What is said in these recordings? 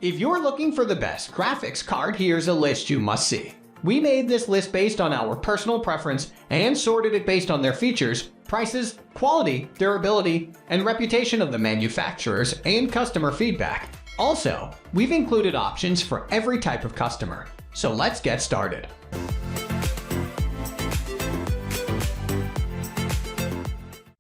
If you're looking for the best graphics card, here's a list you must see. We made this list based on our personal preference and sorted it based on their features, prices, quality, durability, and reputation of the manufacturers and customer feedback. Also, we've included options for every type of customer. So let's get started.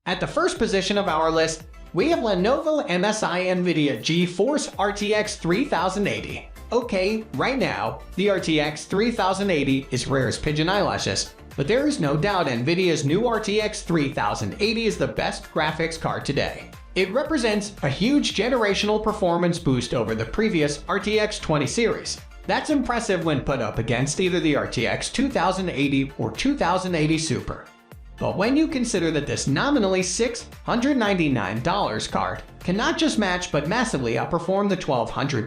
At the first position of our list, we have Lenovo MSI Nvidia GeForce RTX 3080. Okay, right now, the RTX 3080 is rare as pigeon eyelashes, but there is no doubt Nvidia's new RTX 3080 is the best graphics card today. It represents a huge generational performance boost over the previous RTX 20 series. That's impressive when put up against either the RTX 2080 or 2080 Super. But when you consider that this nominally $699 card cannot just match but massively outperform the $1,200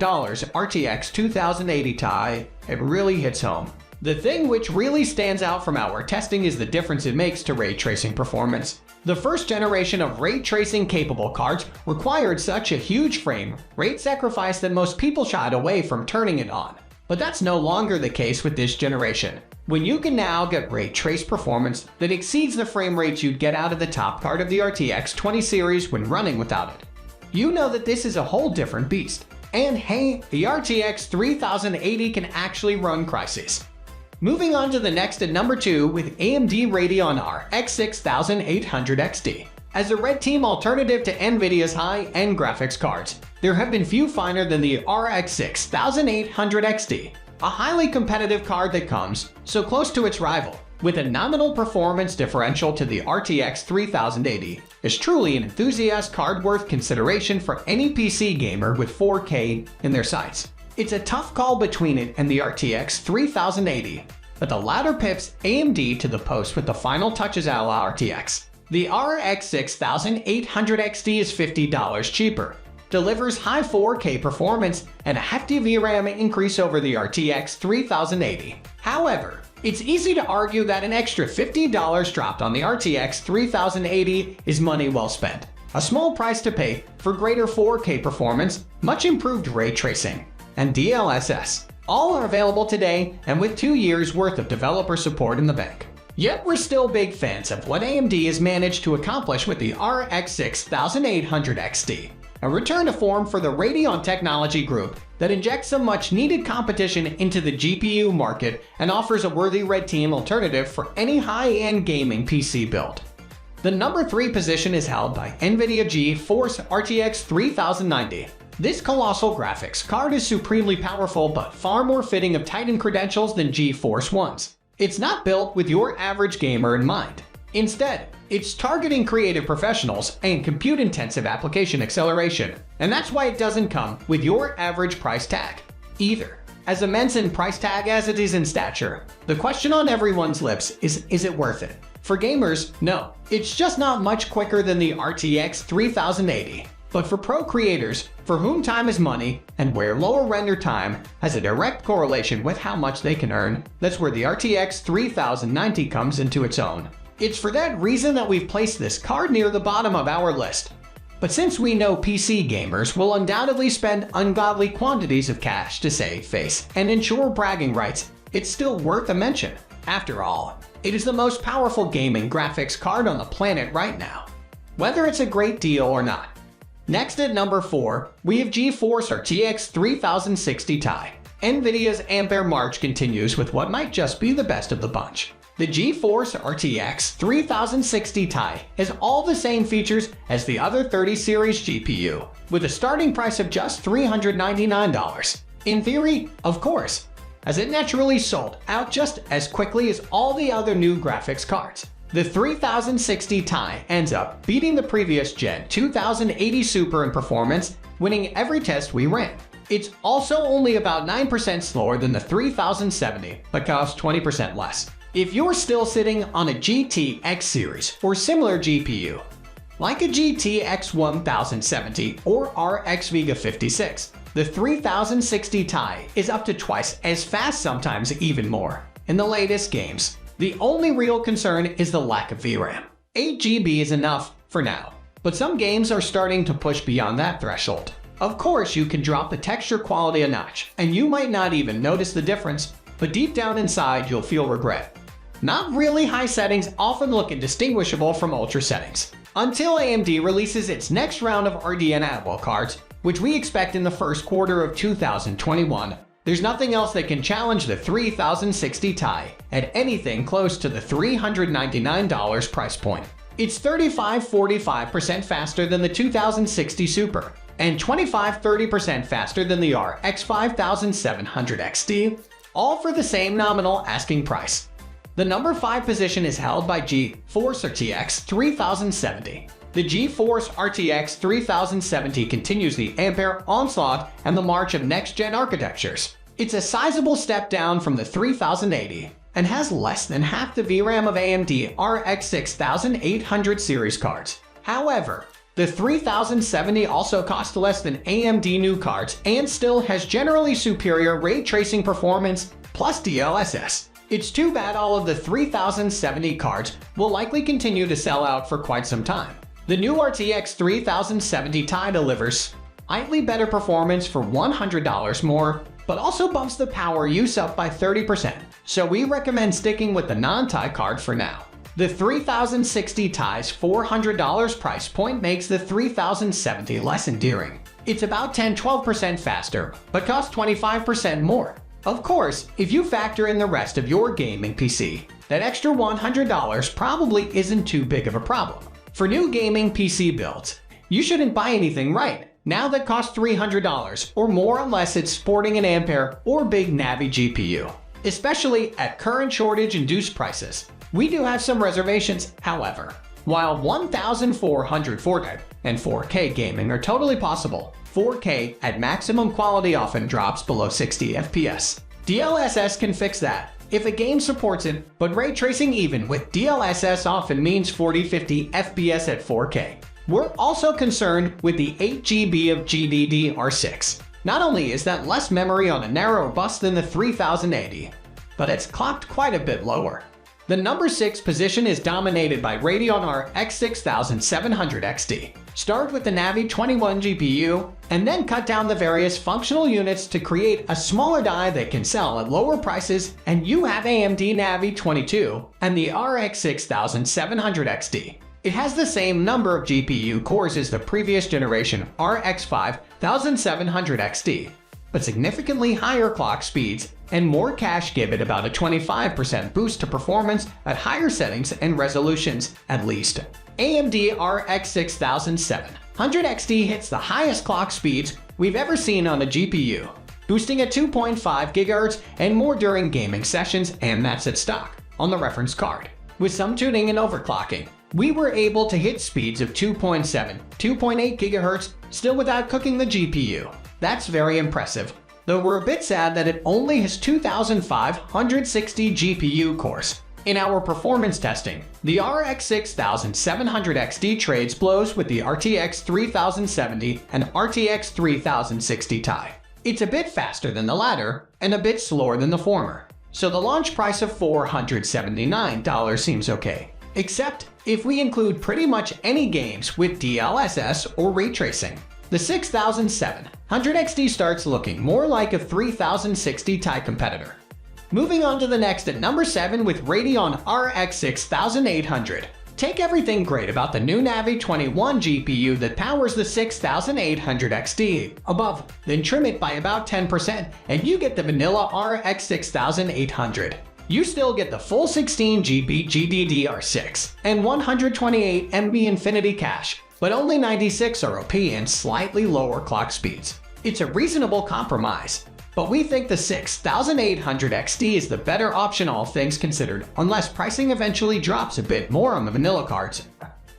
RTX 2080 Ti, it really hits home. The thing which really stands out from our testing is the difference it makes to ray tracing performance. The first generation of ray tracing capable cards required such a huge frame rate sacrifice that most people shied away from turning it on. But that's no longer the case with this generation, when you can now get ray trace performance that exceeds the frame rates you'd get out of the top card of the RTX 20 series when running without it. You know that this is a whole different beast. And hey, the RTX 3080 can actually run crises. Moving on to the next at number 2 with AMD Radeon RX 6800 XT. As a red team alternative to Nvidia's high-end graphics cards, there have been few finer than the RX 6800 XT, a highly competitive card that comes so close to its rival, with a nominal performance differential to the RTX 3080, is truly an enthusiast card worth consideration for any PC gamer with 4K in their sights. It's a tough call between it and the RTX 3080, but the latter pips AMD to the post with the final touches a la RTX. The RX 6800 XT is $50 cheaper, delivers high 4K performance, and a hefty VRAM increase over the RTX 3080. However, it's easy to argue that an extra $50 dropped on the RTX 3080 is money well spent. A small price to pay for greater 4K performance, much improved ray tracing, and DLSS. All are available today and with 2 years worth of developer support in the bank. Yet we're still big fans of what AMD has managed to accomplish with the RX 6800 XT. A return to form for the Radeon technology group that injects some much-needed competition into the GPU market and offers a worthy red team alternative for any high-end gaming PC build. The number 3 position is held by Nvidia GeForce RTX 3090. This colossal graphics card is supremely powerful but far more fitting of Titan credentials than GeForce ones. It's not built with your average gamer in mind. Instead, it's targeting creative professionals and compute-intensive application acceleration, and that's why it doesn't come with your average price tag either. As immense in price tag as it is in stature, the question on everyone's lips is it worth it? For gamers, no. It's just not much quicker than the RTX 3080. But for pro creators, for whom time is money, and where lower render time has a direct correlation with how much they can earn, that's where the RTX 3090 comes into its own. It's for that reason that we've placed this card near the bottom of our list. But since we know PC gamers will undoubtedly spend ungodly quantities of cash to save face and ensure bragging rights, it's still worth a mention. After all, it is the most powerful gaming graphics card on the planet right now, whether it's a great deal or not. Next at number 4, we have GeForce RTX 3060 Ti. Nvidia's Ampere March continues with what might just be the best of the bunch. The GeForce RTX 3060 Ti has all the same features as the other 30 series GPU, with a starting price of just $399. In theory, of course, as it naturally sold out just as quickly as all the other new graphics cards. The 3060 Ti ends up beating the previous gen 2080 Super in performance, winning every test we ran. It's also only about 9% slower than the 3070, but costs 20% less. If you're still sitting on a GTX series or similar GPU, like a GTX 1070 or RX Vega 56, the 3060 Ti is up to twice as fast, sometimes even more, in the latest games. The only real concern is the lack of VRAM. 8 GB is enough for now, but some games are starting to push beyond that threshold. Of course, you can drop the texture quality a notch, and you might not even notice the difference, but deep down inside you'll feel regret. Not really high settings often look indistinguishable from ultra settings, until AMD releases its next round of Radeon Atwell cards, which we expect in the first quarter of 2021. There's nothing else that can challenge the 3060 Ti at anything close to the $399 price point. It's 35–45% faster than the 2060 Super, and 25–30% faster than the RX 5700 XT, all for the same nominal asking price. The number 5 position is held by GeForce RTX 3070. The GeForce RTX 3070 continues the Ampere onslaught and the march of next-gen architectures. It's a sizable step down from the 3080 and has less than half the VRAM of AMD RX 6800 series cards. However, the 3070 also costs less than AMD new cards and still has generally superior ray tracing performance plus DLSS. It's too bad all of the 3070 cards will likely continue to sell out for quite some time. The new RTX 3070 Ti delivers slightly better performance for $100 more, but also bumps the power use up by 30%, so we recommend sticking with the non-Ti card for now. The 3060 Ti's $400 price point makes the 3070 less endearing. It's about 10–12% faster, but costs 25% more. Of course, if you factor in the rest of your gaming PC, that extra $100 probably isn't too big of a problem. For new gaming PC builds, you shouldn't buy anything right now that costs $300 or more unless it's sporting an Ampere or big Navi GPU, especially at current shortage-induced prices. We do have some reservations, however. While 1440 and 4K gaming are totally possible, 4K at maximum quality often drops below 60 FPS. DLSS can fix that if a game supports it, but ray tracing even with DLSS often means 40–50 FPS at 4K. We're also concerned with the 8GB of GDDR6. Not only is that less memory on a narrower bus than the 3080, but it's clocked quite a bit lower. The number 6 position is dominated by Radeon RX 6700 XT. Start with the Navi 21 GPU, and then cut down the various functional units to create a smaller die that can sell at lower prices, and you have AMD Navi 22 and the RX 6700 XT. It has the same number of GPU cores as the previous generation RX 5700 XT, but significantly higher clock speeds and more cache give it about a 25% boost to performance at higher settings and resolutions, at least. AMD RX 6700 XT hits the highest clock speeds we've ever seen on a GPU, boosting at 2.5 GHz and more during gaming sessions, and that's at stock on the reference card. With some tuning and overclocking, we were able to hit speeds of 2.7–2.8 GHz still without cooking the GPU. That's very impressive, though we're a bit sad that it only has 2,560 GPU cores. In our performance testing, the RX 6700 XT trades blows with the RTX 3070 and RTX 3060 Ti. It's a bit faster than the latter and a bit slower than the former, so the launch price of $479 seems okay. Except if we include pretty much any games with DLSS or ray tracing. The 6700 XT starts looking more like a 3060 Ti competitor. Moving on to the next at number 7 with Radeon RX 6800. Take everything great about the new Navi 21 GPU that powers the 6800 XT above, then trim it by about 10% and you get the vanilla RX 6800. You still get the full 16GB GDDR6 and 128 MB Infinity cache, but only 96 ROP and slightly lower clock speeds. It's a reasonable compromise, but we think the 6800 XT is the better option all things considered, unless pricing eventually drops a bit more on the vanilla cards.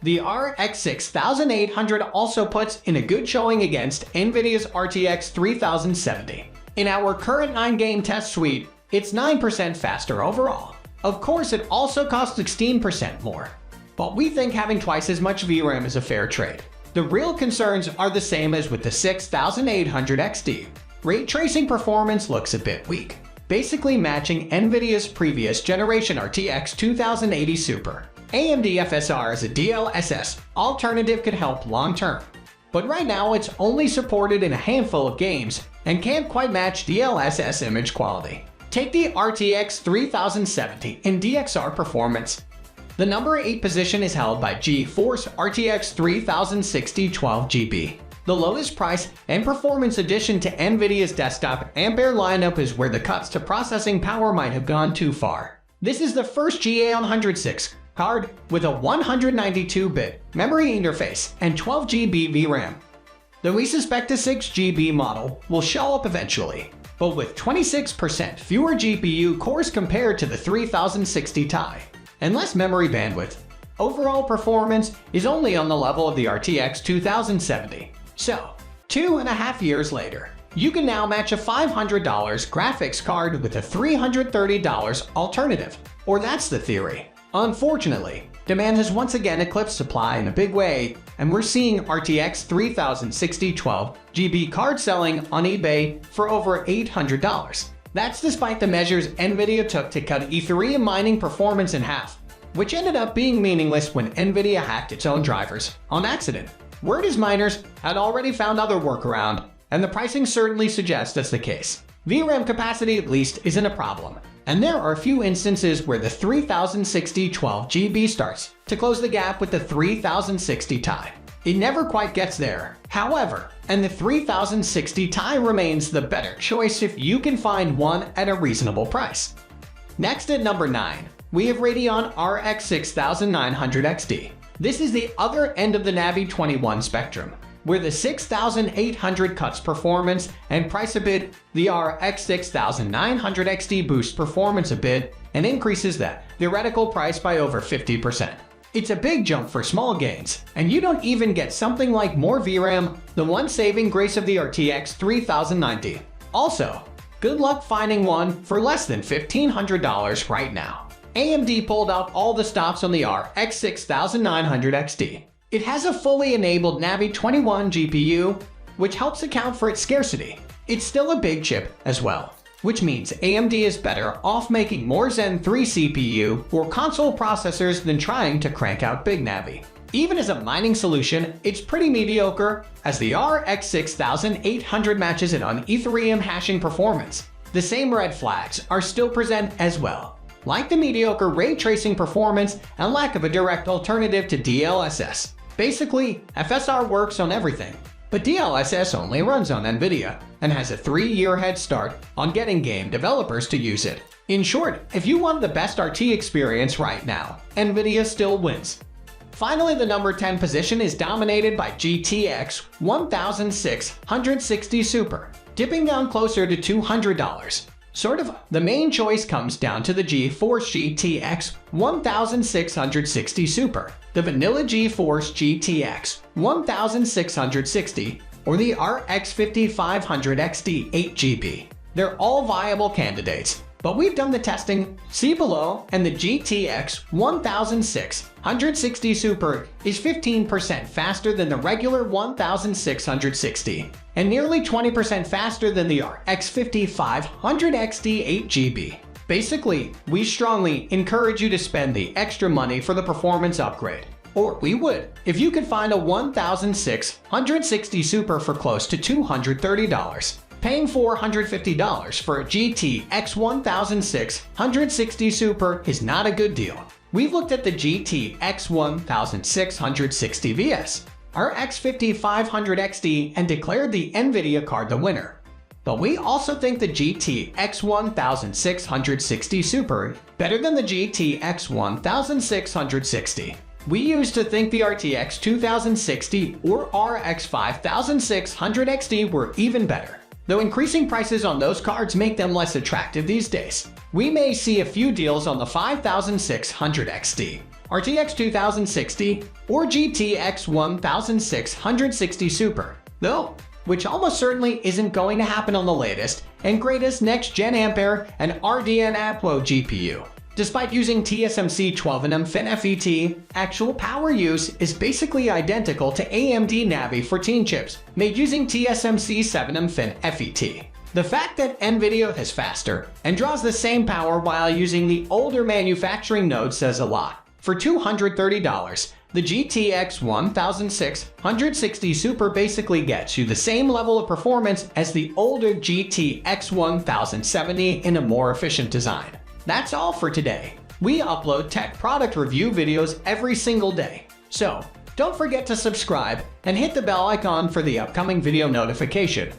The RX 6800 also puts in a good showing against Nvidia's RTX 3070. In our current 9-game test suite, it's 9% faster overall. Of course, it also costs 16% more, but we think having twice as much VRAM is a fair trade. The real concerns are the same as with the 6800 XT. Ray tracing performance looks a bit weak, basically matching Nvidia's previous generation RTX 2080 Super. AMD FSR as a DLSS alternative could help long term, but right now it's only supported in a handful of games and can't quite match DLSS image quality. Take the RTX 3070 in DXR performance. The number 8 position is held by GeForce RTX 3060 12GB. The lowest price and performance addition to Nvidia's desktop Ampere lineup is where the cuts to processing power might have gone too far. This is the first GA106 card with a 192-bit memory interface and 12GB VRAM. Though we suspect a 6GB model will show up eventually, but with 26% fewer GPU cores compared to the 3060 Ti, and less memory bandwidth, overall performance is only on the level of the RTX 2070. So, 2.5 years later, you can now match a $500 graphics card with a $330 alternative. Or that's the theory. Unfortunately, demand has once again eclipsed supply in a big way, and we're seeing RTX 3060 12GB cards selling on eBay for over $800. That's despite the measures Nvidia took to cut Ethereum mining performance in half, which ended up being meaningless when Nvidia hacked its own drivers on accident. Word is miners had already found other workaround, and the pricing certainly suggests that's the case. VRAM capacity at least isn't a problem, and there are a few instances where the 3060 12GB starts to close the gap with the 3060 Ti. It never quite gets there, however, and the 3060 Ti remains the better choice if you can find one at a reasonable price. Next at number 9, we have Radeon RX 6900 XT. This is the other end of the Navi 21 spectrum, where the 6800 cuts performance and price a bit, the RX 6900 XT boosts performance a bit and increases that theoretical price by over 50%. It's a big jump for small gains, and you don't even get something like more VRAM, the one saving grace of the RTX 3090. Also, good luck finding one for less than $1,500 right now. AMD pulled out all the stops on the RX 6900 XT. It has a fully enabled Navi 21 GPU, which helps account for its scarcity. It's still a big chip as well, which means AMD is better off making more Zen 3 CPU or console processors than trying to crank out big Navi. Even as a mining solution, it's pretty mediocre, as the RX 6800 matches it on Ethereum hashing performance. The same red flags are still present as well, like the mediocre ray tracing performance and lack of a direct alternative to DLSS. Basically, FSR works on everything, but DLSS only runs on Nvidia and has a 3-year head start on getting game developers to use it. In short, if you want the best RT experience right now, Nvidia still wins. Finally, the number 10 position is dominated by GTX 1660 Super, dipping down closer to $200. Sort of, the main choice comes down to the GeForce GTX 1660 Super, the vanilla GeForce GTX 1660, or the RX 5500 XT 8GB. They're all viable candidates, but we've done the testing, see below, and the GTX 1660 Super is 15% faster than the regular 1660, and nearly 20% faster than the RX 5500 XT 8GB. Basically, we strongly encourage you to spend the extra money for the performance upgrade. Or we would, if you could find a 1660 Super for close to $230. Paying $450 for a GTX 1660 Super is not a good deal. We've looked at the GTX 1660 VS, RX 5500 XT, and declared the Nvidia card the winner. But we also think the GTX 1660 Super better than the GTX 1660. We used to think the RTX 2060 or RX 5600 XT were even better, though increasing prices on those cards make them less attractive these days. We may see a few deals on the 5600 XT, RTX 2060, or GTX 1660 Super, though, which almost certainly isn't going to happen on the latest and greatest next-gen Ampere and Radeon Aplo GPU. Despite using TSMC 12nm FinFET, actual power use is basically identical to AMD Navi 14 chips made using TSMC 7nm FinFET. The fact that Nvidia is faster and draws the same power while using the older manufacturing node says a lot. For $230, The GTX 1660 Super basically gets you the same level of performance as the older GTX 1070 in a more efficient design. That's all for today. We upload tech product review videos every single day, so don't forget to subscribe and hit the bell icon for the upcoming video notification.